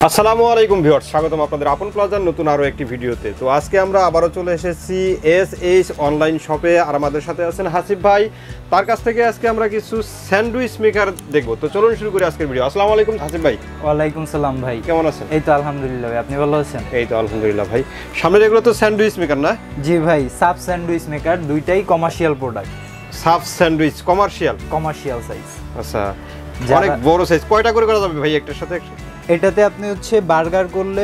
আসসালামু আলাইকুম ভিউয়ার্স, স্বাগতম আপনাদের আপন প্লাজার নতুন আরও একটি ভিডিওতে। তো আজকে আমরা আবারও চলে এসেছি এসএইচ অনলাইন শপে, আর আমাদের সাথে আছেন হাসিফ ভাই। তার কাছ থেকে আজকে আমরা কিছু স্যান্ডউইচ মেকার দেখব। তো চলুন শুরু করি আজকের ভিডিও। আসসালামু আলাইকুম হাসিফ ভাই। ওয়ালাইকুম সালাম ভাই, কেমন আছেন? এই তো আলহামদুলিল্লাহ ভাই, আপনি ভালো আছেন? এই তো আলহামদুলিল্লাহ ভাই। সামনে যেগুলো তো স্যান্ডউইচ মেকার না? জি ভাই, সাব স্যান্ডউইচ মেকার, দুইটাই commercial product. Sub sandwich commercial size. আচ্ছা, অনেক বড় সাইজ। কয়টা করে করা যাবে ভাই একটার সাথে? এটাতে আপনি হচ্ছে বার্গার করলে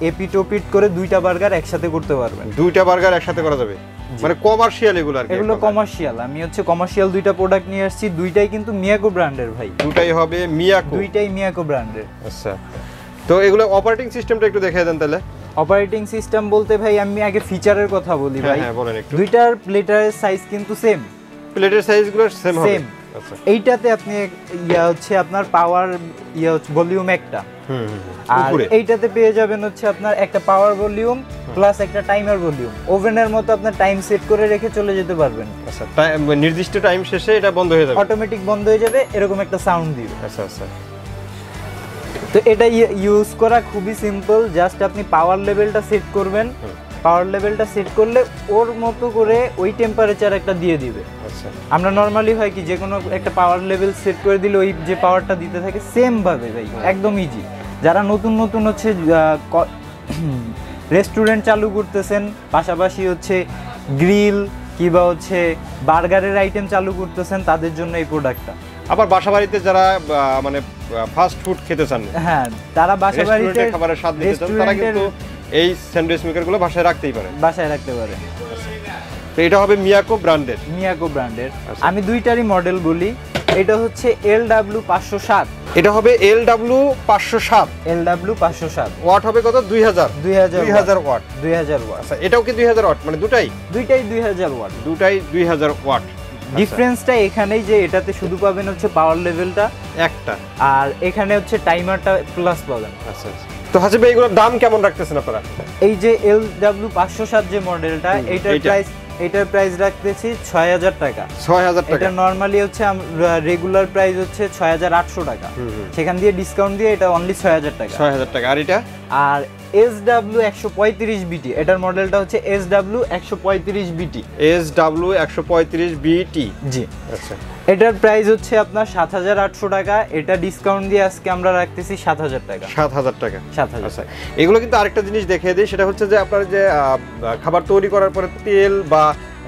এপিট ওপিট করে দুইটা বার্গার একসাথে করতে পারবেন। দুইটা বার্গার একসাথে করা যাবে, মানে কমার্শিয়াল এগুলো আর কি? এগুলো কমার্শিয়াল। আমি হচ্ছে কমার্শিয়াল দুইটা প্রোডাক্ট নিয়ে আসছি, দুইটাই কিন্তু মিয়াকো ব্র্যান্ডের ভাই। দুটাই হবে মিয়াকো? দুইটাই মিয়াকো ব্র্যান্ডের। আচ্ছা, তো এগুলো অপারেটিং সিস্টেমটা একটু দেখিয়ে দেন তাহলে। অপারেটিং সিস্টেম বলতে ভাই আমি আগে ফিচারের কথা বলি ভাই। হ্যাঁ বলেন একটু। দুইটার প্লেটারের সাইজ কিন্তু সেম। প্লেটের সাইজগুলো সেম হবে? আচ্ছা, এইটাতে আপনি হচ্ছে আপনার পাওয়ার ভলিউম একটা, আর এইটাতে পেয়ে যাবেন হচ্ছে আপনার একটা পাওয়ার ভলিউম প্লাস একটা টাইমার ভলিউম। ওভেনের মতো আপনার টাইম সেট করে রেখে চলে যেতে পারবেন। আচ্ছা, নির্দিষ্ট টাইম শেষে এটা বন্ধ হয়ে যাবে? অটোমেটিক বন্ধ হয়ে যাবে, এরকম একটা সাউন্ড দিবে। আচ্ছা আচ্ছা। তো এটা ইউজ করা খুবই সিম্পল। জাস্ট আপনি পাওয়ার লেভেলটা সেট করবেন, পাওয়ার লেভেলটা সেট করলে ওর মতো করে ওই টেম্পারেচার একটা দিয়ে দিবে। আচ্ছা, আমরা নরমালি হয় কি যে কোনো একটা পাওয়ার লেভেল সেট করে দিলে ওই যে পাওয়ারটা দিতে থাকে সেম ভাবে ভাই, একদম ইজি। যারা নতুন নতুন হচ্ছে রেস্টুরেন্ট চালু করতেছেন, পাশাপাশি হচ্ছে গ্রিল কিংবা হচ্ছে বার্গারের আইটেম চালু করতেছেন, তাদের জন্য এই প্রোডাক্টটা। আবার বাসাবাড়িতে যারা মানে ফাস্ট ফুড খেতে চান, হ্যাঁ, তারা বাসাবাড়িতে খাবারের স্বাদ নিতে চান, তারা কিন্তু এই স্যান্ডউইচ মেকারগুলো বাসায় রাখতেই পারে। বাসায় রাখতে পারে। তো এটা হবে মিয়াকো ব্র্যান্ডের? মিয়াকো ব্র্যান্ডের। আমি দুইটারই মডেল বলি। এটা হচ্ছে LW507। এটা হবে LW507। LW507 ওয়াট হবে কত? 2000 ওয়াট। 2000 ওয়াট। আচ্ছা, এটাও কি 2000 ওয়াট? মানে দুটাই 2000 ওয়াট। দুটাই 2000 ওয়াট। ডিফারেন্সটা এখানেই যে এটাতে শুধু পাবেন হচ্ছে পাওয়ার লেভেলটা একটা, আর এখানে হচ্ছে টাইমারটা প্লাস পাবেন। আচ্ছা আচ্ছা। তো হাসিব ভাই, এগুলোর দাম কেমন রাখতেছেন আপনারা? এই যে LW507 যে মডেলটা, এটার প্রাইস রাখতেছি 6000 টাকা। 6000 টাকা? এটা নরমালি হচ্ছে রেগুলার প্রাইস হচ্ছে 6800 টাকা, সেখান দিয়ে ডিসকাউন্ট দিয়ে এটা অনলি 6000 টাকা। 6000 টাকা। আর এটা? আর SW135BT, এটার মডেলটা হচ্ছে SW135BT। SW135BT, জি। আচ্ছা, এটার প্রাইস হচ্ছে আপনার 7800 টাকা। এটা ডিসকাউন্ট দিয়ে আজকে আমরা রাখতেছি 7000 টাকা। 7000 টাকা। 7000। আচ্ছা, এগুলো কিন্তু আরেকটা জিনিস দেখিয়ে দিই, সেটা হচ্ছে যে আপনার যে খাবার তৈরি করার পরে তেল বা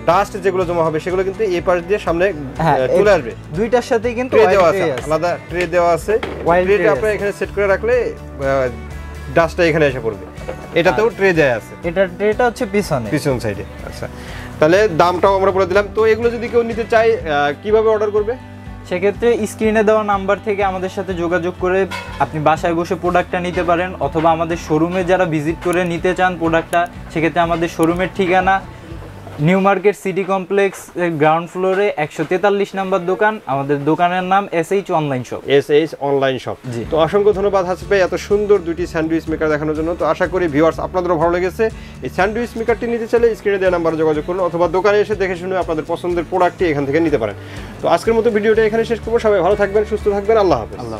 ডাস্ট যেগুলো জমা হবে সেগুলো কিন্তু এই পাশ দিয়ে সামনে চলে আসবে। দুইটার সাথে কিন্তু আলাদা ট্রে দেওয়া আছে। ট্রেটা আপনি এখানে সেট করে রাখলে ডাস্টটা এখানে এসে পড়বে। এটাতেও ট্রে দেয়া আছে। ট্রেটা হচ্ছে পিছন সাইডে। আচ্ছা, তাহলে দামটাও আমরা বলে দিলাম। তো এগুলো যদি কেউ নিতে চায় কিভাবে অর্ডার করবে? সেক্ষেত্রে স্ক্রিনে দেওয়া নাম্বার থেকে আমাদের সাথে যোগাযোগ করে আপনি বাসায় বসে প্রোডাক্টটা নিতে পারেন, অথবা আমাদের শোরুমে যারা ভিজিট করে নিতে চান প্রোডাক্টটা, সেক্ষেত্রে আমাদের শোরুমের ঠিকানা new market city complex ground ফ্লোরে 143 নম্বর দোকান। আমাদের দোকানের নাম SH online shop. SH online shop. জি। তো অসংখ্য ধন্যবাদ হাসিফ ভাই এত সুন্দর দুটি স্যান্ডউইচ মেকার দেখানোর জন্য। তো আশা করি ভিউয়ার্স আপনাদেরও ভালো লেগেছে। এই স্যান্ডউইচ মেকারটি নিতে চাইলে স্ক্রিনে দেওয়া নাম্বারে যোগাযোগ করুন, অথবা দোকানে এসে দেখে শুনে আপনাদের পছন্দের প্রোডাক্টটি এখান থেকে নিতে পারেন। তো আজকের মতো ভিডিওটা এখানে শেষ করবো। সবাই ভালো থাকবেন, সুস্থ থাকবেন। আল্লাহ হাফেজ।